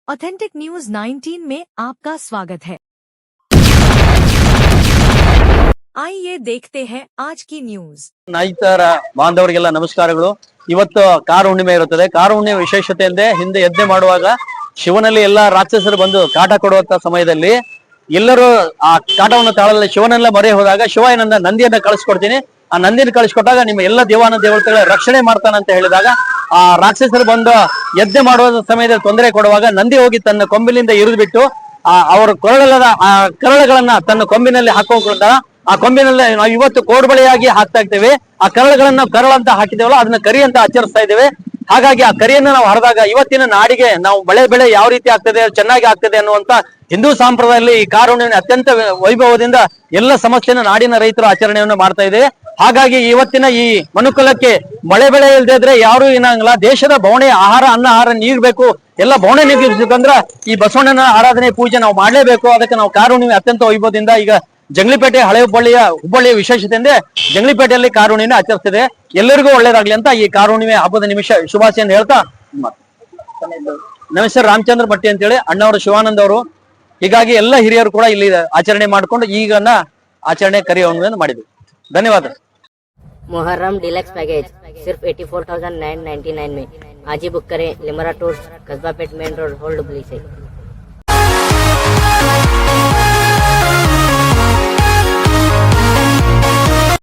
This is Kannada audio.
ऑथेंटिक न्यूज 19 में आपका स्वागत है। आइए देखते हैं आज की न्यूज। ನಾಯಿತರ ಬಾಂಧವರಿಗೆಲ್ಲ ನಮಸ್ಕಾರಗಳು. ಇವತ್ತು ಕಾರ ಹುಣ್ಣಿಮೆ ಇರುತ್ತದೆ. ಕಾರ ಹುಣ್ಣಿಮೆ ವಿಶೇಷತೆ ಅಂದ್ರೆ ಹಿಂದೆ ಯಜ್ಞೆ ಮಾಡುವಾಗ ಶಿವನಲ್ಲಿ ಎಲ್ಲಾ ರಾಕ್ಷಸರು ಬಂದು ಕಾಟ ಕೊಡುವಂತ ಸಮಯದಲ್ಲಿ ಎಲ್ಲರೂ ಆ ಕಾಟವನ್ನು ತಾಳಲು ಶಿವನೆಲ್ಲ ಮೊರೆ ಹೋದಾಗ ಶಿವ ಏನಂದ ನಂದಿಯನ್ನ ಕಳಿಸ್ಕೊಡ್ತೀನಿ, ಆ ನಂದಿನ ಕಳಿಸ್ಕೊಟ್ಟಾಗ ನಿಮ್ಮ ಎಲ್ಲ ದೇವಾನ ದೇವತೆಗಳ ರಕ್ಷಣೆ ಮಾಡ್ತಾನಂತ ಹೇಳಿದಾಗ ಆ ರಾಕ್ಷಸರು ಬಂದು ಯಜ್ಞೆ ಮಾಡುವ ಸಮಯದಲ್ಲಿ ತೊಂದರೆ ಕೊಡುವಾಗ ನಂದಿ ಹೋಗಿ ತನ್ನ ಕೊಂಬಿನಿಂದ ಇರಿದು ಬಿಟ್ಟು ಅವರ ಕರಳುಗಳನ್ನ ತನ್ನ ಕೊಂಬಿನಲ್ಲಿ ಹಾಕೊಂಡ್ಕೊಂಡ ಆ ಕೊಂಬಿನಲ್ಲಿ ನಾವು ಇವತ್ತು ಕೋಡ್ಬಳೆಯಾಗಿ ಹಾಕ್ತಾ ಇರ್ತೇವೆ. ಆ ಕರಳುಗಳನ್ನ ಕರಳಂತ ಹಾಕಿದೇವಲ್ಲ ಅದನ್ನ ಕರಿ ಅಂತ ಆಚರಿಸ್ತಾ ಇದ್ದೇವೆ. ಹಾಗಾಗಿ ಆ ಕರಿಯನ್ನ ನಾವು ಹರಿದಾಗ ಇವತ್ತಿನ ನಾಡಿಗೆ ನಾವು ಬೆಳೆ ಯಾವ ರೀತಿ ಆಗ್ತದೆ, ಚೆನ್ನಾಗಿ ಆಗ್ತದೆ ಅನ್ನುವಂತ ಹಿಂದೂ ಸಂಪ್ರದಾಯದಲ್ಲಿ ಈ ಕಾರ ಹುಣ್ಣಿಮೆ ಅತ್ಯಂತ ವೈಭವದಿಂದ ಎಲ್ಲ ಸಮಸ್ಯೆನ ನಾಡಿನ ರೈತರು ಆಚರಣೆಯನ್ನು ಮಾಡ್ತಾ ಇದ್ದೇವೆ. ಹಾಗಾಗಿ ಇವತ್ತಿನ ಈ ಮನುಕುಲಕ್ಕೆ ಬೆಳೆ ಇಲ್ಲದೆ ಇದ್ರೆ ಯಾರು ಏನಾಗಲ್ಲ. ದೇಶದ ಬವಣೆ ಆಹಾರ ನೀಡಬೇಕು, ಎಲ್ಲ ಬವಣೆ ನೀಗಿರ್ಬೇಕಂದ್ರ ಈ ಬಸವಣ್ಣನ ಆರಾಧನೆ ಪೂಜೆ ನಾವು ಮಾಡ್ಲೇಬೇಕು. ಅದಕ್ಕೆ ನಾವು ಕಾರ ಹುಣ್ಣಿಮೆ ಅತ್ಯಂತ ವೈಭವದಿಂದ ಈಗ ಜಂಗ್ಲಿಪೇಟೆ ಹಳೆ ಹುಬ್ಬಳ್ಳಿಯ ವಿಶೇಷತೆ ಅಂದ್ರೆ ಜಂಗ್ಲಿಪೇಟೆಯಲ್ಲಿ ಕಾರ ಹುಣ್ಣಿಮೆ ಆಚರಿಸ್ತಿದೆ. ಎಲ್ಲರಿಗೂ ಒಳ್ಳೇದಾಗ್ಲಿ ಅಂತ ಈ ಕಾರ ಹುಣ್ಣಿಮೆ ಹಬ್ಬದ ಶುಭಾಶಯನ್ನು ಹೇಳ್ತಾ, ನಮ್ಮ ಹೆಸರು ರಾಮಚಂದ್ರ ಭಟ್ಟಿ ಅಂತೇಳಿ, ಅಣ್ಣವರು ಶಿವಾನಂದ್ ಅವರು. ಹೀಗಾಗಿ ಎಲ್ಲ ಹಿರಿಯರು ಕೂಡ ಇಲ್ಲಿ ಆಚರಣೆ ಮಾಡ್ಕೊಂಡು ಈಗನ್ನ ಆಚರಣೆ ಕರಿ ಹುಣ್ಣಿಮೆ ಮಾಡಿದ್ವಿ. ಧನ್ಯವಾದ. मुहर्रम डिलक्स पैकेज सिर्फ 84,999 में आज ही बुक करें। लिमरा टूर्स, कस्बा पेट मेन रोड, होल्ड डुबली से।